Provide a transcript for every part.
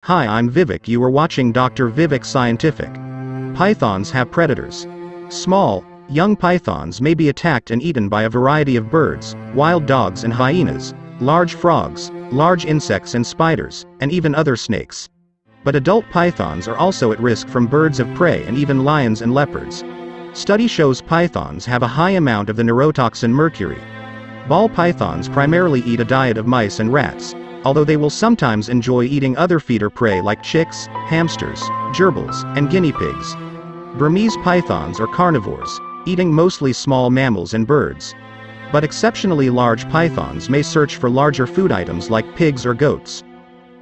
Hi, I'm Vivek. You are watching Dr. Vivek Scientific. Pythons have predators. Small, young pythons may be attacked and eaten by a variety of birds, wild dogs and hyenas, large frogs, large insects and spiders, and even other snakes. But adult pythons are also at risk from birds of prey and even lions and leopards. Study shows pythons have a high amount of the neurotoxin mercury. Ball pythons primarily eat a diet of mice and rats, although they will sometimes enjoy eating other feeder prey like chicks, hamsters, gerbils, and guinea pigs. Burmese pythons are carnivores, eating mostly small mammals and birds. But exceptionally large pythons may search for larger food items like pigs or goats.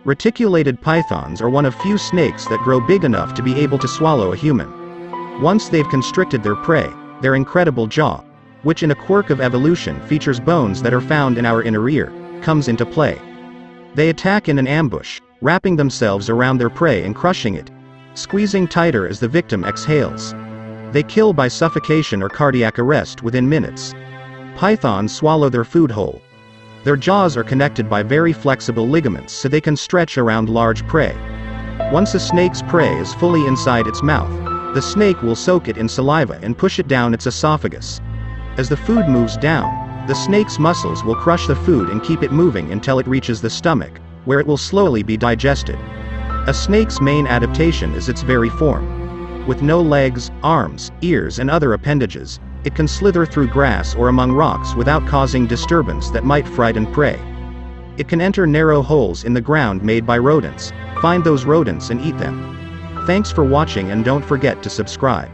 Reticulated pythons are one of few snakes that grow big enough to be able to swallow a human. Once they've constricted their prey, their incredible jaw, which in a quirk of evolution features bones that are found in our inner ear, comes into play. They attack in an ambush, wrapping themselves around their prey and crushing it, squeezing tighter as the victim exhales. They kill by suffocation or cardiac arrest within minutes. Pythons swallow their food whole. Their jaws are connected by very flexible ligaments so they can stretch around large prey. Once a snake's prey is fully inside its mouth, the snake will soak it in saliva and push it down its esophagus. As the food moves down, the snake's muscles will crush the food and keep it moving until it reaches the stomach, where it will slowly be digested. A snake's main adaptation is its very form. With no legs, arms, ears and other appendages, it can slither through grass or among rocks without causing disturbance that might frighten prey. It can enter narrow holes in the ground made by rodents, find those rodents and eat them. Thanks for watching and don't forget to subscribe.